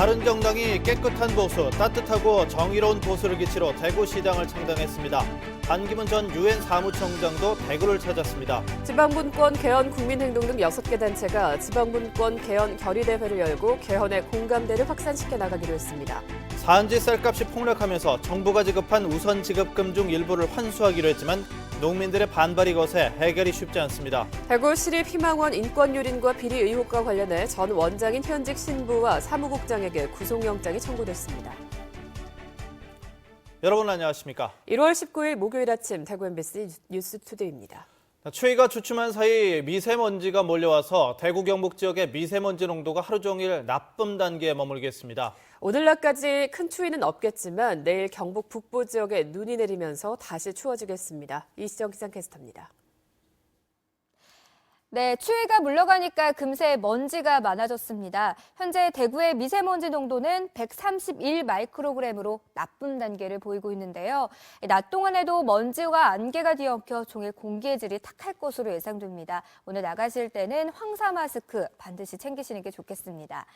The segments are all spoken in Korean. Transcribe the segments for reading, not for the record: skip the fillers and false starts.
바른정당이 깨끗한 보수, 따뜻하고 정의로운 보수를 기치로 대구시당을 창당했습니다. 반기문 전 유엔 사무총장도 대구를 찾았습니다. 지방분권 개헌 국민행동 등 6개 단체가 지방분권 개헌 결의대회를 열고 개헌의 공감대를 확산시켜 나가기로 했습니다. 산지 쌀값이 폭락하면서 정부가 지급한 우선 지급금 중 일부를 환수하기로 했지만 농민들의 반발이 거세 해결이 쉽지 않습니다. 대구시립희망원 인권유린과 비리 의혹과 관련해 전 원장인 현직 신부와 사무국장에게 구속영장이 청구됐습니다. 여러분 안녕하십니까? 1월 19일 목요일 아침 대구 MBC 뉴스투데이입니다. 추위가 주춤한 사이 미세먼지가 몰려와서 대구 경북 지역의 미세먼지 농도가 하루 종일 나쁨 단계에 머물겠습니다. 오늘 낮까지 큰 추위는 없겠지만 내일 경북 북부 지역에 눈이 내리면서 다시 추워지겠습니다. 이시정 기상캐스터입니다. 네, 추위가 물러가니까 금세 먼지가 많아졌습니다. 현재 대구의 미세먼지 농도는 131 마이크로그램으로 나쁨 단계를 보이고 있는데요. 낮 동안에도 먼지와 안개가 뒤엉켜 종일 공기의 질이 탁할 것으로 예상됩니다. 오늘 나가실 때는 황사 마스크 반드시 챙기시는 게 좋겠습니다.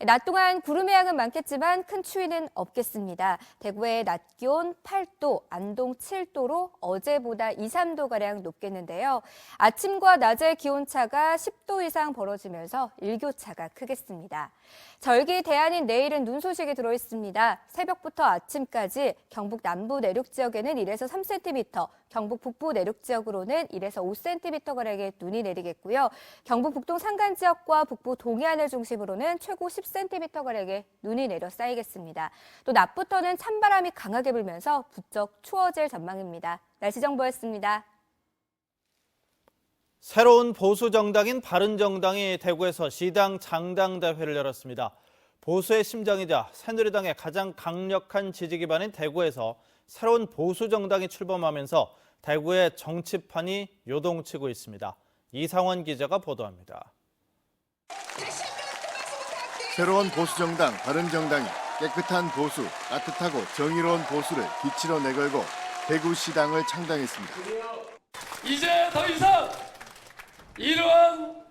낮 동안 구름의 양은 많겠지만 큰 추위는 없겠습니다. 대구의 낮 기온 8도, 안동 7도로 어제보다 2, 3도가량 높겠는데요. 아침과 낮의 기온차가 10도 이상 벌어지면서 일교차가 크겠습니다. 절기 대안인 내일은 눈 소식이 들어있습니다. 새벽부터 아침까지 경북 남부 내륙 지역에는 1에서 3cm, 경북 북부 내륙 지역으로는 1에서 5cm가량의 눈이 내리겠고요. 경북 북동 산간 지역과 북부 동해안을 중심으로는 최고 10cm가량의 눈이 내려 쌓이겠습니다. 또 낮부터는 찬바람이 강하게 불면서 부쩍 추워질 전망입니다. 날씨 정보였습니다. 새로운 보수 정당인 바른정당이 대구에서 시당 창당 대회를 열었습니다. 보수의 심장이자 새누리당의 가장 강력한 지지 기반인 대구에서 새로운 보수 정당이 출범하면서 대구의 정치판이 요동치고 있습니다. 이상원 기자가 보도합니다. 새로운 보수 정당 바른정당이 깨끗한 보수, 따뜻하고 정의로운 보수를 기치로 내걸고 대구시당을 창당했습니다. 이제 더 이상 이러한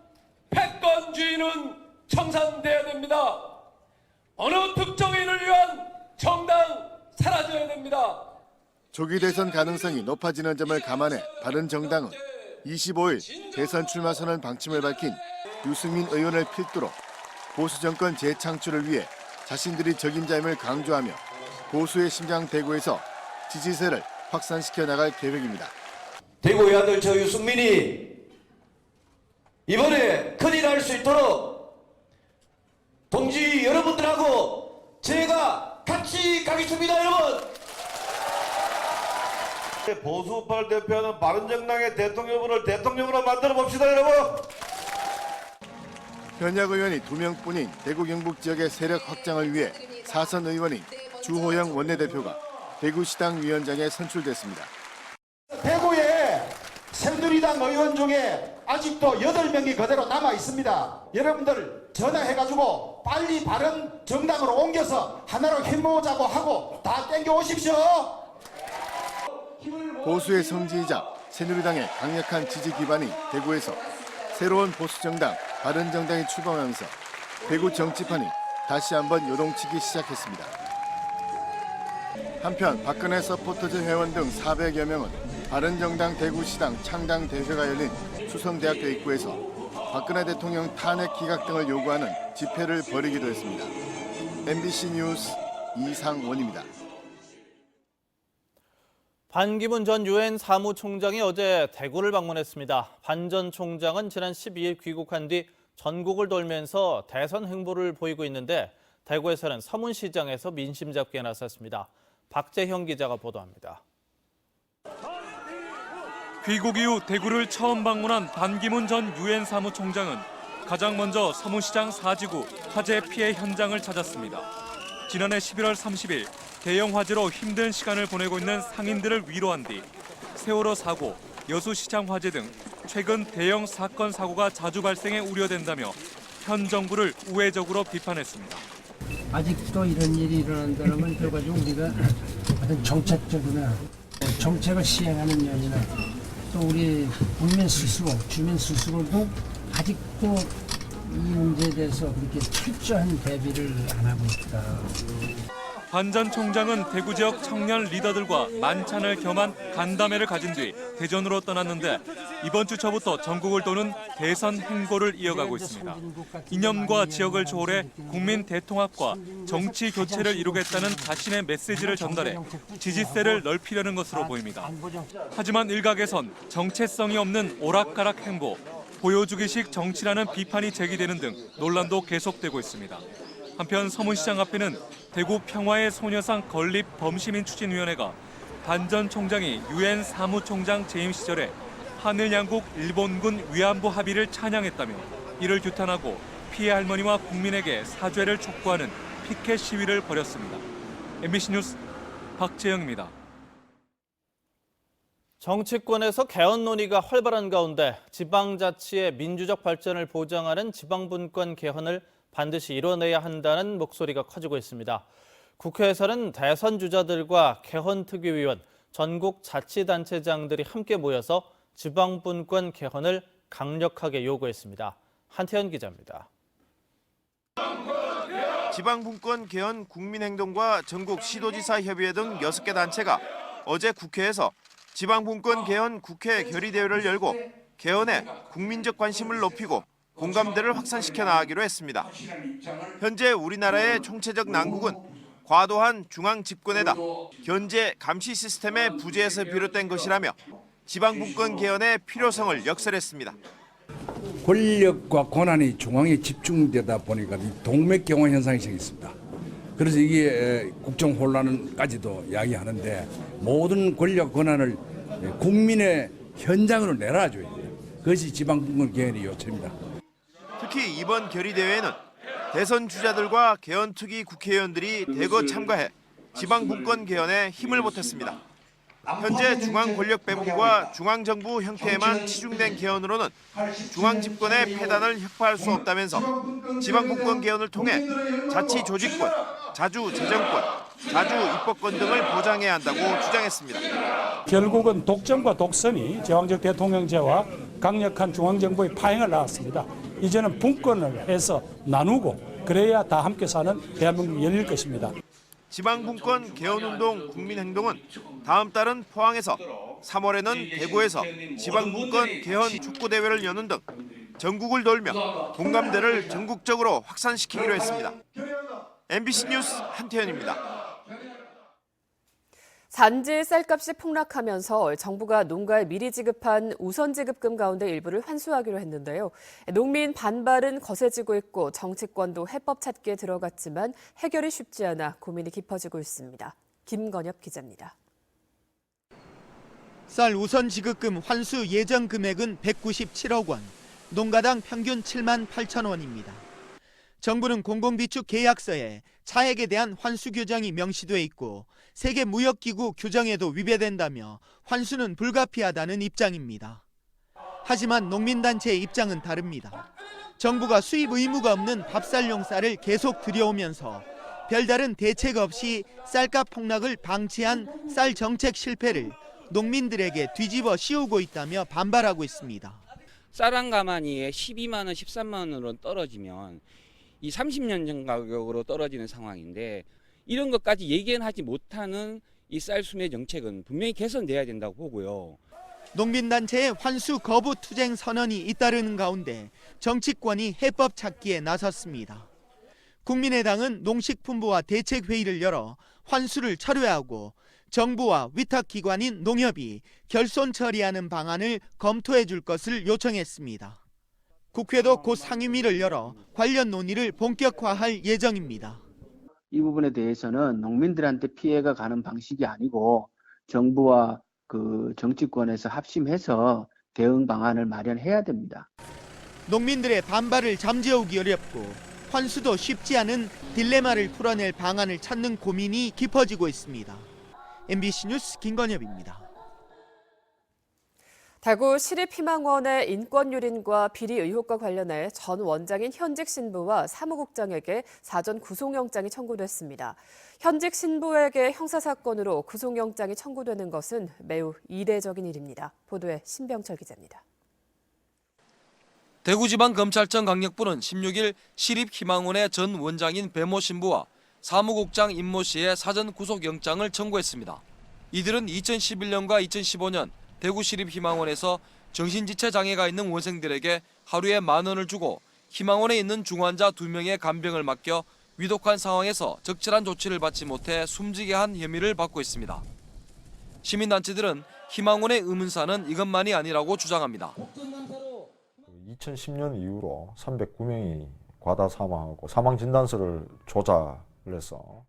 패권주의는 청산돼야 됩니다. 어느 특정인을 위한 정당 사라져야 됩니다. 조기 대선 가능성이 높아지는 점을 감안해 바른정당은 25일 대선 출마 선언 방침을 밝힌 유승민 의원을 필두로 보수 정권 재창출을 위해 자신들이 적임자임을 강조하며 보수의 심장 대구에서 지지세를 확산시켜 나갈 계획입니다. 대구의 아들 저 유승민이 이번에 큰일 날 수 있도록 동지 여러분들하고 제가 같이 가겠습니다, 여러분. 보수파를 대표하는 바른정당의 대통령을 대통령으로 만들어 봅시다, 여러분. 현역 의원이 2명뿐인 대구 경북 지역의 세력 확장을 위해 사선 의원인 주호영 원내대표가 대구시당 위원장에 선출됐습니다. 대구에 새누리당 의원 중에 아직도 8명이 그대로 남아 있습니다. 여러분들 전화해가지고 빨리 바른 정당으로 옮겨서 하나로 힘모으자고 하고 다 땡겨 오십시오. 보수의 성지이자 새누리당의 강력한 지지 기반인 대구에서 새로운 보수 정당 바른정당이 출범하면서 대구 정치판이 다시 한번 요동치기 시작했습니다. 한편 박근혜 서포터즈 회원 등 400여 명은 바른정당 대구시당 창당 대회가 열린 수성대학교 입구에서 박근혜 대통령 탄핵 기각 등을 요구하는 집회를 벌이기도 했습니다. MBC 뉴스 이상원입니다. 반기문 전 유엔 사무총장이 어제 대구를 방문했습니다. 반 전 총장은 지난 12일 귀국한 뒤 전국을 돌면서 대선 행보를 보이고 있는데 대구에서는 서문시장에서 민심 잡기에 나섰습니다. 박재형 기자가 보도합니다. 귀국 이후 대구를 처음 방문한 반기문 전 유엔 사무총장은 가장 먼저 서문시장 4지구 화재 피해 현장을 찾았습니다. 지난해 11월 30일 대형 화재로 힘든 시간을 보내고 있는 상인들을 위로한 뒤 세월호 사고, 여수시장 화재 등 최근 대형 사건 사고가 자주 발생해 우려된다며 현 정부를 우회적으로 비판했습니다. 아직도 이런 일이 일어난다면 결과적으로 우리가 어떤 정책적이나 정책을 시행하는 면이나 또 우리 국민 스스로, 주민 스스로도 아직도 이 문제에 대해서 그렇게 철저한 대비를 안 하고 있다. 반 전 총장은 대구 지역 청년 리더들과 만찬을 겸한 간담회를 가진 뒤 대전으로 떠났는데 이번 주 초부터 전국을 도는 대선 행보를 이어가고 있습니다. 이념과 지역을 초월해 국민 대통합과 정치 교체를 이루겠다는 자신의 메시지를 전달해 지지세를 넓히려는 것으로 보입니다. 하지만 일각에선 정체성이 없는 오락가락 행보, 보여주기식 정치라는 비판이 제기되는 등 논란도 계속되고 있습니다. 한편 서문시장 앞에는 대구 평화의 소녀상 건립 범시민추진위원회가 반 전 총장이 유엔 사무총장 재임 시절에 한일 양국 일본군 위안부 합의를 찬양했다며 이를 규탄하고 피해 할머니와 국민에게 사죄를 촉구하는 피켓 시위를 벌였습니다. MBC 뉴스 박재영입니다. 정치권에서 개헌 논의가 활발한 가운데 지방자치의 민주적 발전을 보장하는 지방분권 개헌을 반드시 이뤄내야 한다는 목소리가 커지고 있습니다. 국회에서는 대선 주자들과 개헌특위위원, 전국 자치단체장들이 함께 모여서 지방분권 개헌을 강력하게 요구했습니다. 한태현 기자입니다. 지방분권 개헌 국민행동과 전국 시도지사 협의회 등 6개 단체가 어제 국회에서 지방분권 개헌 국회 결의대회를 열고 개헌에 국민적 관심을 높이고 공감대를 확산시켜 나가기로 했습니다. 현재 우리나라의 총체적 난국은 과도한 중앙 집권에다 견제 감시 시스템의 부재에서 비롯된 것이라며 지방분권 개헌의 필요성을 역설했습니다. 권력과 권한이 중앙에 집중되다 보니까 동맥경화 현상이 생겼습니다. 그래서 이게 국정 혼란까지도 이야기하는데 모든 권력 권한을 국민의 현장으로 내놔줘야 돼요. 그것이 지방분권 개헌의 요체입니다. 특히 이번 결의대회에는 대선 주자들과 개헌특위 국회의원들이 대거 참가해 지방분권 개헌에 힘을 보탰습니다. 현재 중앙 권력 배분과 중앙정부 형태에만 치중된 개헌으로는 중앙 집권의 폐단을 혁파할 수 없다면서 지방분권 개헌을 통해 자치 조직권, 자주 재정권, 자주 입법권 등을 보장해야 한다고 주장했습니다. 결국은 독점과 독선이 제왕적 대통령제와 강력한 중앙정부의 파행을 낳았습니다. 이제는 분권을 해서 나누고 그래야 다 함께 사는 대한민국이 열릴 것입니다. 지방분권 개헌운동 국민행동은 다음 달은 포항에서, 3월에는 대구에서 지방분권 개헌 촉구대회를 여는 등 전국을 돌며 공감대를 전국적으로 확산시키기로 했습니다. MBC 뉴스 한태현입니다. 산지 쌀값이 폭락하면서 정부가 농가에 미리 지급한 우선지급금 가운데 일부를 환수하기로 했는데요. 농민 반발은 거세지고 있고 정치권도 해법 찾기에 들어갔지만 해결이 쉽지 않아 고민이 깊어지고 있습니다. 김건엽 기자입니다. 쌀 우선지급금 환수 예정 금액은 197억 원, 농가당 평균 7만 8천 원입니다. 정부는 공공비축 계약서에 차액에 대한 환수 규정이 명시돼 있고 세계무역기구 규정에도 위배된다며 환수는 불가피하다는 입장입니다. 하지만 농민단체의 입장은 다릅니다. 정부가 수입 의무가 없는 밥쌀용 쌀을 계속 들여오면서 별다른 대책 없이 쌀값 폭락을 방치한 쌀 정책 실패를 농민들에게 뒤집어 씌우고 있다며 반발하고 있습니다. 쌀 한 가마니에 12만 원, 13만 원으로 떨어지면 이 30년 전 가격으로 떨어지는 상황인데 이런 것까지 예견하지 못하는 이 쌀 수매 정책은 분명히 개선돼야 된다고 보고요. 농민단체의 환수 거부 투쟁 선언이 잇따르는 가운데 정치권이 해법 찾기에 나섰습니다. 국민의당은 농식품부와 대책회의를 열어 환수를 철회하고 정부와 위탁기관인 농협이 결손 처리하는 방안을 검토해 줄 것을 요청했습니다. 국회도 곧 상임위를 열어 관련 논의를 본격화할 예정입니다. 이 부분에 대해서는 농민들한테 피해가 가는 방식이 아니고 정부와 정치권에서 합심해서 대응 방안을 마련해야 됩니다. 농민들의 반발을 잠재우기 어렵고 환수도 쉽지 않은 딜레마를 풀어낼 방안을 찾는 고민이 깊어지고 있습니다. MBC 뉴스 김건엽입니다. 대구 시립희망원의 인권유린과 비리 의혹과 관련해 전 원장인 현직 신부와 사무국장에게 사전 구속영장이 청구됐습니다. 현직 신부에게 형사사건으로 구속영장이 청구되는 것은 매우 이례적인 일입니다. 보도에 신병철 기자입니다. 대구지방검찰청 강력부는 16일 시립희망원의 전 원장인 배모 신부와 사무국장 임모 씨의 사전 구속영장을 청구했습니다. 이들은 2011년과 2015년 대구시립희망원에서 정신지체 장애가 있는 원생들에게 하루에 10,000원을 주고 희망원에 있는 중환자 2명의 간병을 맡겨 위독한 상황에서 적절한 조치를 받지 못해 숨지게 한 혐의를 받고 있습니다. 시민단체들은 희망원의 의문사는 이것만이 아니라고 주장합니다. 2010년 이후로 309명이 과다 사망하고 사망진단서를 조작해서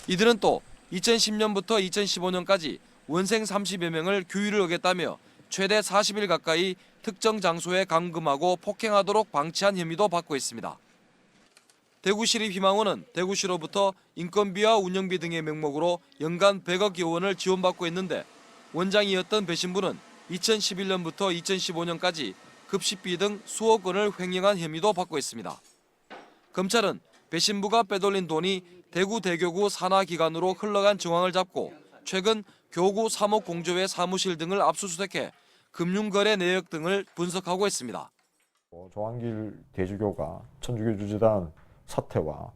이들은 또 2010년부터 2015년까지 원생 30여 명을 규율을 어겼다며 최대 40일 가까이 특정 장소에 감금하고 폭행하도록 방치한 혐의도 받고 있습니다. 대구시립희망원은 대구시로부터 인건비와 운영비 등의 명목으로 연간 100억여 원을 지원받고 있는데 원장이었던 배 신부는 2011년부터 2015년까지 급식비 등 수억 원을 횡령한 혐의도 받고 있습니다. 검찰은 배 신부가 빼돌린 돈이 대구 대교구 산하기관으로 흘러간 정황을 잡고 최근 교구 사목공조회 사무실 등을 압수수색해 금융거래 내역 등을 분석하고 있습니다. 조한길 대주교가 천주교주재단 사퇴와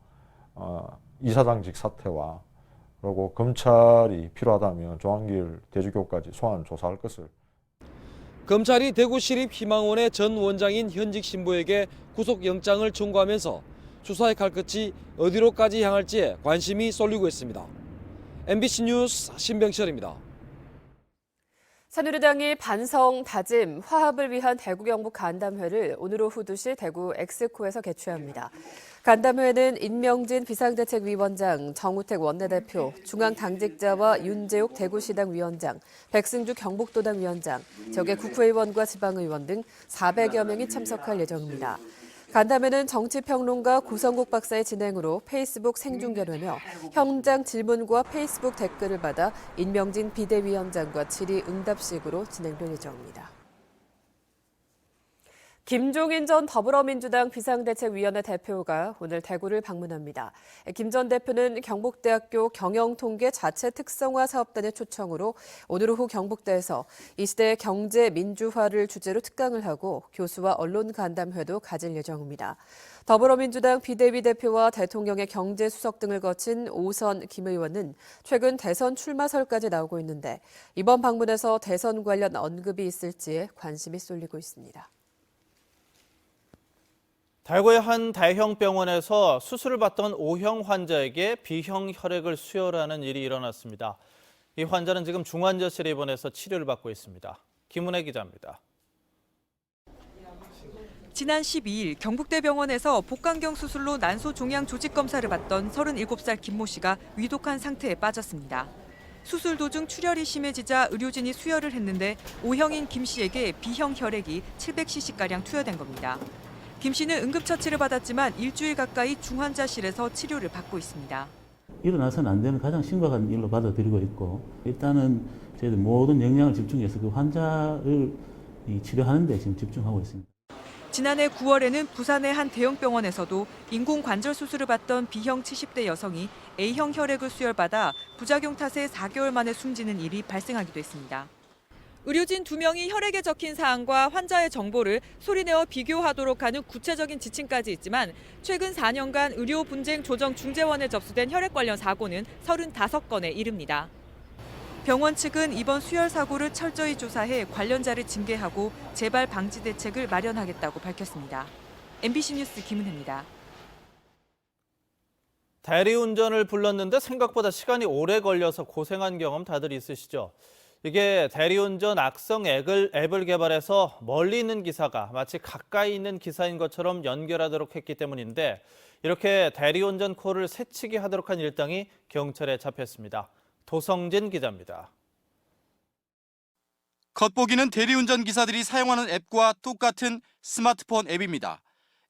이사장직 사퇴와 그리고 검찰이 필요하다면 조한길 대주교까지 소환 조사할 것을. 검찰이 대구시립희망원의 전 원장인 현직 신부에게 구속영장을 청구하면서 수사의 칼끝이 어디로까지 향할지에 관심이 쏠리고 있습니다. MBC 뉴스 신병철입니다. 새누리당이 반성, 다짐, 화합을 위한 대구 경북 간담회를 오늘 오후 2시 대구 엑스코에서 개최합니다. 간담회는 인명진 비상대책위원장, 정우택 원내대표, 중앙당직자와 윤재욱 대구시당 위원장, 백승주 경북도당 위원장, 지역의 국회의원과 지방의원 등 400여 명이 참석할 예정입니다. 간담회는 정치평론가 고성국 박사의 진행으로 페이스북 생중계되며 현장 질문과 페이스북 댓글을 받아 인명진 비대위원장과 질의응답식으로 진행될 예정입니다. 김종인 전 더불어민주당 비상대책위원회 대표가 오늘 대구를 방문합니다. 김 전 대표는 경북대학교 경영통계 자체 특성화 사업단의 초청으로 오늘 오후 경북대에서 이 시대의 경제 민주화를 주제로 특강을 하고 교수와 언론 간담회도 가질 예정입니다. 더불어민주당 비대위 대표와 대통령의 경제수석 등을 거친 오선 김 의원은 최근 대선 출마설까지 나오고 있는데 이번 방문에서 대선 관련 언급이 있을지에 관심이 쏠리고 있습니다. 대구의 한 대형 병원에서 수술을 받던 O형 환자에게 B형 혈액을 수혈하는 일이 일어났습니다. 이 환자는 지금 중환자실에 입원해서 치료를 받고 있습니다. 김은혜 기자입니다. 지난 12일 경북대병원에서 복강경 수술로 난소 종양 조직 검사를 받던 37살 김모 씨가 위독한 상태에 빠졌습니다. 수술 도중 출혈이 심해지자 의료진이 수혈을 했는데 O형인 김 씨에게 B형 혈액이 700cc가량 투여된 겁니다. 김 씨는 응급처치를 받았지만 일주일 가까이 중환자실에서 치료를 받고 있습니다. 일어나서는 안 되는 가장 심각한 일로 받아들이고 있고 일단은 저희들 모든 역량을 집중해서 그 환자를 치료하는 데 지금 집중하고 있습니다. 지난해 9월에는 부산의 한 대형 병원에서도 인공관절 수술을 받던 B형 70대 여성이 A형 혈액을 수혈받아 부작용 탓에 4개월 만에 숨지는 일이 발생하기도 했습니다. 의료진 2명이 혈액에 적힌 사항과 환자의 정보를 소리내어 비교하도록 하는 구체적인 지침까지 있지만 최근 4년간 의료 분쟁 조정 중재원에 접수된 혈액 관련 사고는 35건에 이릅니다. 병원 측은 이번 수혈 사고를 철저히 조사해 관련자를 징계하고 재발 방지 대책을 마련하겠다고 밝혔습니다. MBC 뉴스 김은혜입니다. 대리운전을 불렀는데 생각보다 시간이 오래 걸려서 고생한 경험 다들 있으시죠? 이게 대리운전 악성 앱을 개발해서 멀리 있는 기사가 마치 가까이 있는 기사인 것처럼 연결하도록 했기 때문인데 이렇게 대리운전 콜을 새치기 하도록 한 일당이 경찰에 잡혔습니다. 도성진 기자입니다. 겉보기는 대리운전 기사들이 사용하는 앱과 똑같은 스마트폰 앱입니다.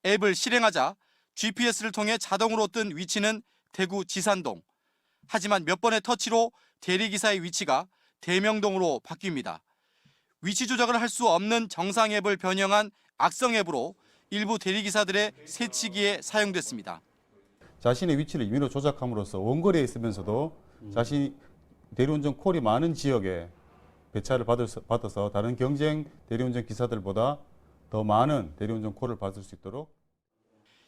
앱을 실행하자 GPS를 통해 자동으로 뜬 위치는 대구 지산동. 하지만 몇 번의 터치로 대리기사의 위치가 대명동으로 바뀝니다. 위치 조작을 할 수 없는 정상 앱을 변형한 악성 앱으로 일부 대리기사들의 새치기에 사용됐습니다. 자신의 위치를 임의로 조작함으로써 원거리에 있으면서도 자신이 대리운전 콜이 많은 지역에 배차를 받아서 다른 경쟁 대리운전 기사들보다 더 많은 대리운전 콜을 받을 수 있도록.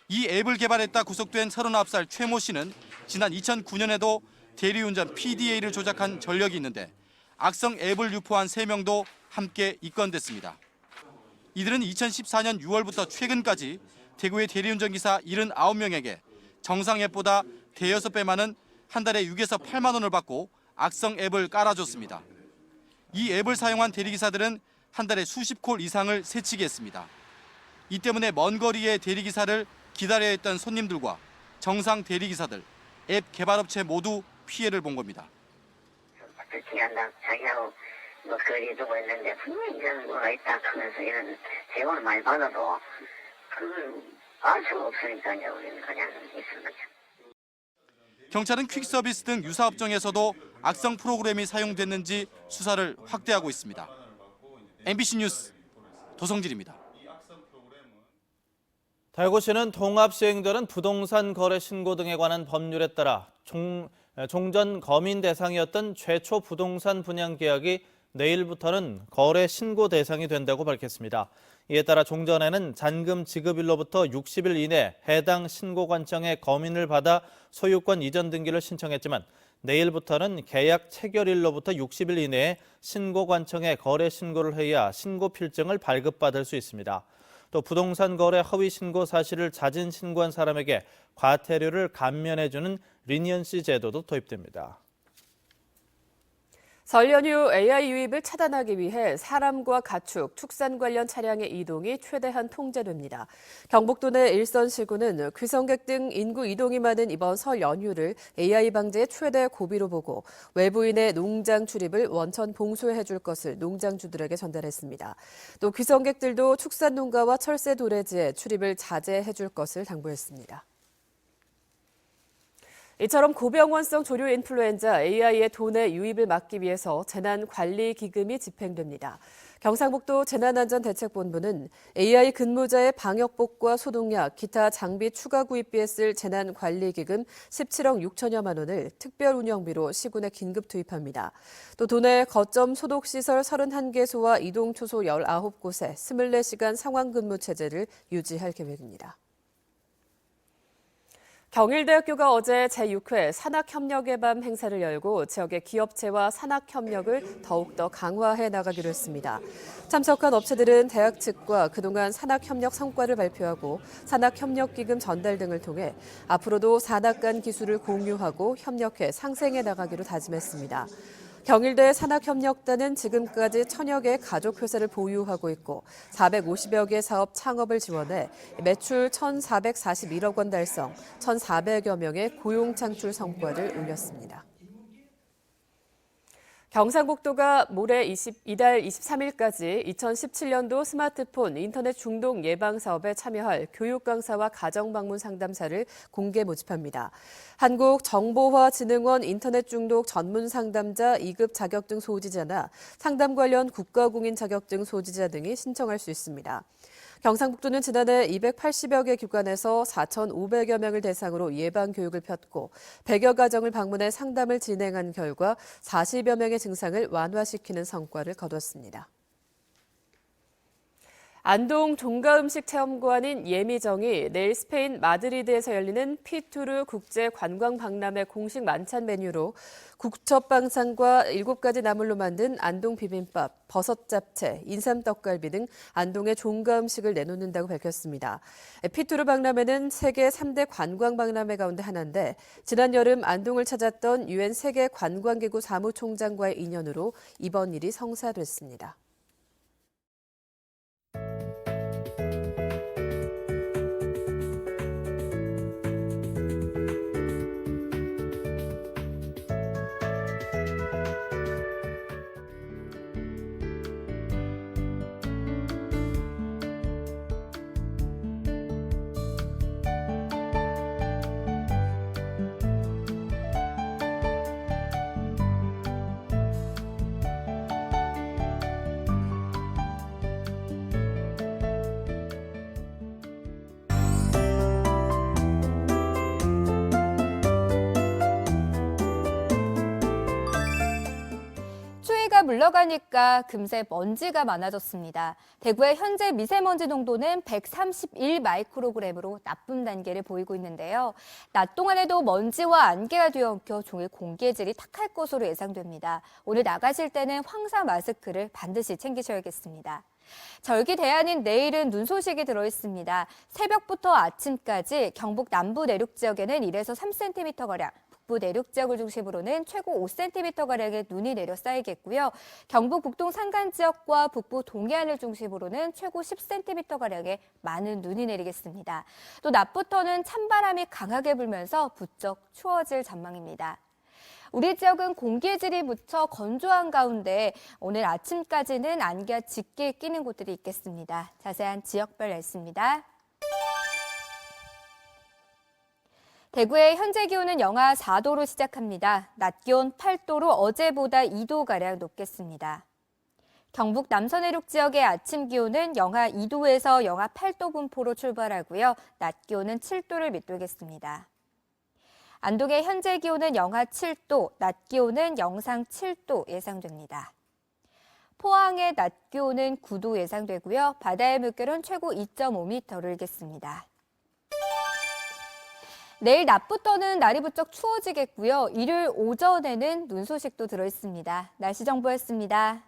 이 앱을 개발했다 구속된 39살 최모 씨는 지난 2009년에도 대리운전 PDA를 조작한 전력이 있는데 악성 앱을 유포한 3명도 함께 입건됐습니다. 이들은 2014년 6월부터 최근까지 대구의 대리운전기사 79명에게 정상 앱보다 대여섯 배 많은 한 달에 6에서 8만 원을 받고 악성 앱을 깔아줬습니다. 이 앱을 사용한 대리기사들은 한 달에 수십 콜 이상을 새치게 했습니다. 이 때문에 먼 거리의 대리기사를 기다려야 했던 손님들과 정상 대리기사들, 앱 개발업체 모두 피해를 본 겁니다. 어떻게 한다, 자기하고 뭐 거리 두고 있는데 분명히 이런 거가 있다 하면서 이런 제공을 많이 받아도 그걸 알 수가 없으니까 이제 우리는 그냥 있는 거죠. 경찰은 퀵서비스 등 유사업종에서도 악성 프로그램이 사용됐는지 수사를 확대하고 있습니다. MBC 뉴스 도성진입니다. 대구시는 통합 시행되는 부동산 거래 신고 등에 관한 법률에 따라 종전 검인 대상이었던 최초 부동산 분양 계약이 내일부터는 거래 신고 대상이 된다고 밝혔습니다. 이에 따라 종전에는 잔금 지급일로부터 60일 이내 해당 신고관청의 검인을 받아 소유권 이전 등기를 신청했지만 내일부터는 계약 체결일로부터 60일 이내에 신고관청에 거래 신고를 해야 신고 필증을 발급받을 수 있습니다. 또 부동산 거래 허위 신고 사실을 자진 신고한 사람에게 과태료를 감면해주는 리니언시 제도도 도입됩니다. 설 연휴 AI 유입을 차단하기 위해 사람과 가축, 축산 관련 차량의 이동이 최대한 통제됩니다. 경북도 내 일선시구는 귀성객 등 인구 이동이 많은 이번 설 연휴를 AI 방제의 최대 고비로 보고 외부인의 농장 출입을 원천 봉쇄해 줄 것을 농장주들에게 전달했습니다. 또 귀성객들도 축산 농가와 철새 도래지에 출입을 자제해 줄 것을 당부했습니다. 이처럼 고병원성 조류 인플루엔자 AI의 도내 유입을 막기 위해서 재난관리기금이 집행됩니다. 경상북도 재난안전대책본부는 AI 근무자의 방역복과 소독약, 기타 장비 추가 구입비에 쓸 재난관리기금 17억 6천여만 원을 특별운영비로 시군에 긴급 투입합니다. 또 도내 거점 소독시설 31개소와 이동초소 19곳에 24시간 상황근무 체제를 유지할 계획입니다. 경일대학교가 어제 제6회 산학협력의 밤 행사를 열고 지역의 기업체와 산학협력을 더욱더 강화해 나가기로 했습니다. 참석한 업체들은 대학 측과 그동안 산학협력 성과를 발표하고 산학협력기금 전달 등을 통해 앞으로도 산학 간 기술을 공유하고 협력해 상생해 나가기로 다짐했습니다. 경일대 산학협력단은 지금까지 1000여 개의 가족회사를 보유하고 있고 450여 개 사업 창업을 지원해 매출 1,441억 원 달성, 1,400여 명의 고용 창출 성과를 올렸습니다. 경상북도가 모레 이달 23일까지 2017년도 스마트폰 인터넷 중독 예방 사업에 참여할 교육 강사와 가정 방문 상담사를 공개 모집합니다. 한국정보화진흥원 인터넷 중독 전문 상담자 2급 자격증 소지자나 상담 관련 국가공인 자격증 소지자 등이 신청할 수 있습니다. 경상북도는 지난해 280여 개 기관에서 4,500여 명을 대상으로 예방 교육을 폈고 100여 가정을 방문해 상담을 진행한 결과 40여 명의 증상을 완화시키는 성과를 거뒀습니다. 안동 종가음식체험관인 예미정이 내일 스페인 마드리드에서 열리는 피투르 국제관광박람회 공식 만찬 메뉴로 국첩방상과 7가지 나물로 만든 안동 비빔밥, 버섯 잡채, 인삼 떡갈비 등 안동의 종가음식을 내놓는다고 밝혔습니다. 피투르 박람회는 세계 3대 관광박람회 가운데 하나인데 지난 여름 안동을 찾았던 UN 세계관광기구 사무총장과의 인연으로 이번 일이 성사됐습니다. 흘러가니까 금세 먼지가 많아졌습니다. 대구의 현재 미세먼지 농도는 131 마이크로그램으로 나쁨 단계를 보이고 있는데요. 낮 동안에도 먼지와 안개가 뒤엉켜 종일 공기의 질이 탁할 것으로 예상됩니다. 오늘 나가실 때는 황사 마스크를 반드시 챙기셔야겠습니다. 절기 대안인 내일은 눈 소식이 들어있습니다. 새벽부터 아침까지 경북 남부 내륙 지역에는 1에서 3cm가량, 북부 내륙 지역을 중심으로는 최고 5cm가량의 눈이 내려 쌓이겠고요. 경북 북동 산간 지역과 북부 동해안을 중심으로는 최고 10cm가량의 많은 눈이 내리겠습니다. 또 낮부터는 찬바람이 강하게 불면서 부쩍 추워질 전망입니다. 우리 지역은 공기의 질이 무척 건조한 가운데 오늘 아침까지는 안개가 짙게 끼는 곳들이 있겠습니다. 자세한 지역별 날씨입니다. 대구의 현재 기온은 영하 4도로 시작합니다. 낮 기온 8도로 어제보다 2도가량 높겠습니다. 경북 남서 내륙 지역의 아침 기온은 영하 2도에서 영하 8도 분포로 출발하고요. 낮 기온은 7도를 밑돌겠습니다. 안동의 현재 기온은 영하 7도, 낮 기온은 영상 7도 예상됩니다. 포항의 낮 기온은 9도 예상되고요. 바다의 물결은 최고 2.5m를 일겠습니다. 내일 낮부터는 날이 부쩍 추워지겠고요. 일요일 오전에는 눈 소식도 들어있습니다. 날씨 정보였습니다.